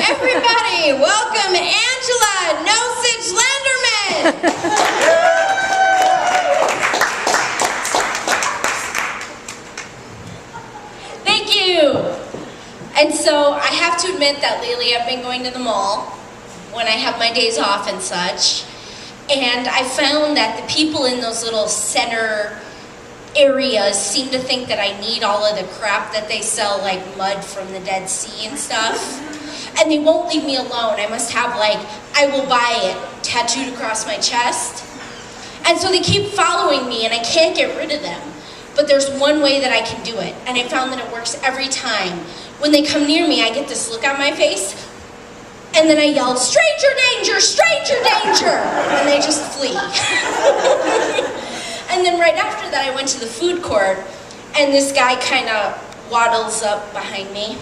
Everybody, welcome Angela, no Such Landerman. Thank you. And so I have to admit that lately I've been going to the mall when I have my days off and such. And I found that the people in those little center areas seem to think that I need all of the crap that they sell, like mud from the Dead Sea and stuff. And they won't leave me alone. I must have, like, I will buy it tattooed across my chest. And so they keep following me and I can't get rid of them. But there's one way that I can do it. And I found that it works every time. When they come near me, I get this look on my face. And then I yell, stranger danger, stranger danger. And they just flee. And then right after that, I went to the food court, and this guy kind of waddles up behind me.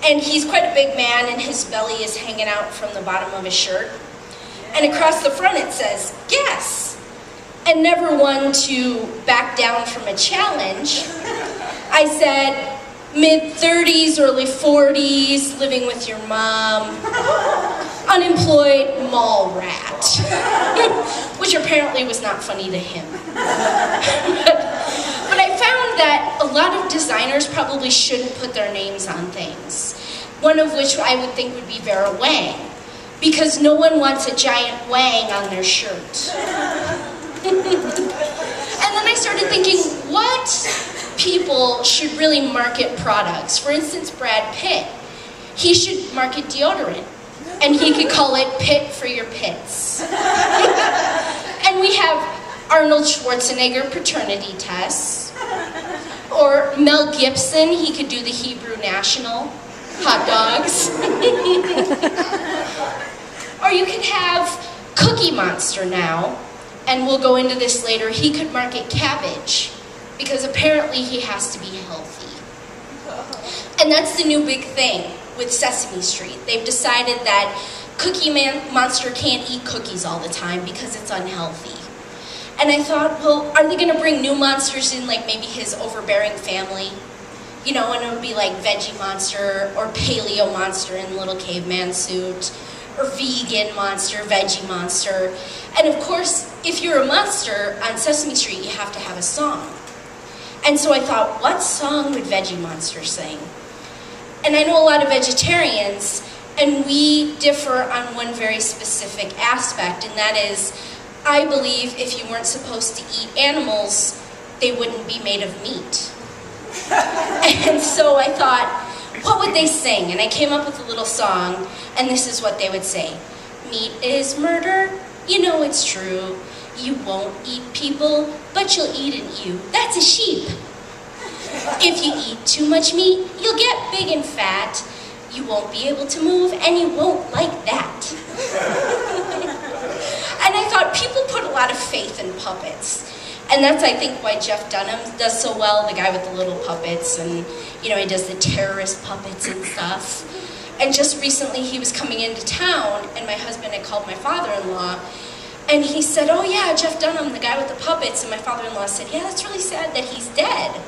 And he's quite a big man, and his belly is hanging out from the bottom of his shirt. And across the front it says, guess. And never one to back down from a challenge, I said, mid-30s, early 40s, living with your mom, unemployed mall rat, which apparently was not funny to him. But I found that a lot of designers probably shouldn't put their names on things, one of which I would think would be Vera Wang, because no one wants a giant wang on their shirt. And then I started thinking, what people should really market products? For instance, Brad Pitt. He should market deodorant, and he could call it Pitt for your pits. And we have Arnold Schwarzenegger paternity tests, or Mel Gibson, he could do the Hebrew National, hot dogs. Or you could have Cookie Monster now, and we'll go into this later. He could market cabbage, because apparently he has to be healthy. And that's the new big thing with Sesame Street. They've decided that Cookie Monster can't eat cookies all the time because it's unhealthy. And I thought, well, are they going to bring new monsters in, like maybe his overbearing family? You know, and it would be like Veggie Monster or Paleo Monster in Little Caveman suit, or Vegan Monster, Veggie Monster. And of course, if you're a monster on Sesame Street, you have to have a song. And so I thought, what song would Veggie Monster sing? And I know a lot of vegetarians, and we differ on one very specific aspect, and that is, I believe if you weren't supposed to eat animals, they wouldn't be made of meat. And so I thought, what would they sing? And I came up with a little song, and this is what they would say. Meat is murder, you know it's true. You won't eat people, but you'll eat an ewe. That's a sheep. If you eat too much meat, you'll get big and fat. You won't be able to move, and you won't like that. And I thought people put a lot of faith in puppets. And that's, I think, why Jeff Dunham does so well, the guy with the little puppets, and, you know, he does the terrorist puppets and stuff. And just recently he was coming into town, and my husband had called my father-in-law, and he said, oh yeah, Jeff Dunham, the guy with the puppets. And my father-in-law said, yeah, that's really sad that he's dead.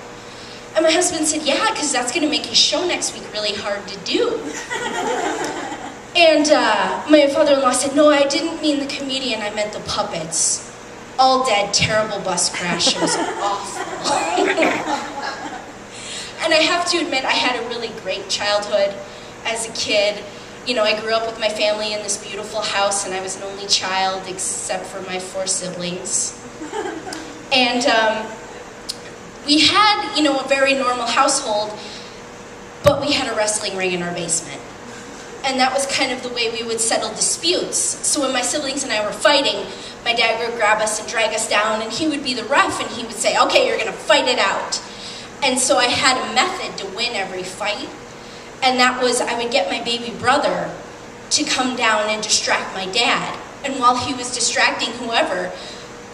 And my husband said, yeah, because that's going to make his show next week really hard to do. And my father-in-law said, no, I didn't mean the comedian, I meant the puppets. All dead, terrible bus crash, it was awful. And I have to admit, I had a really great childhood as a kid. You know, I grew up with my family in this beautiful house, and I was an only child except for my 4 siblings. And we had, you know, a very normal household, but we had a wrestling ring in our basement. And that was kind of the way we would settle disputes. So when my siblings and I were fighting, my dad would grab us and drag us down, and he would be the ref, and he would say, okay, you're gonna fight it out. And so I had a method to win every fight. And that was, I would get my baby brother to come down and distract my dad. And while he was distracting whoever,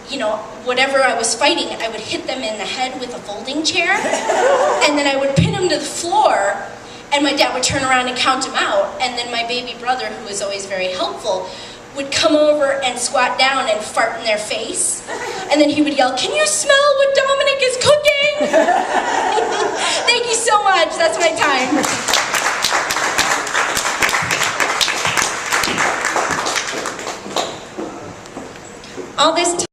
you know, whatever I was fighting, I would hit them in the head with a folding chair, and then I would pin them to the floor, and my dad would turn around and count them out, and then my baby brother, who was always very helpful, would come over and squat down and fart in their face, and then he would yell, can you smell what Dominic is cooking? Thank you so much, that's my time. All this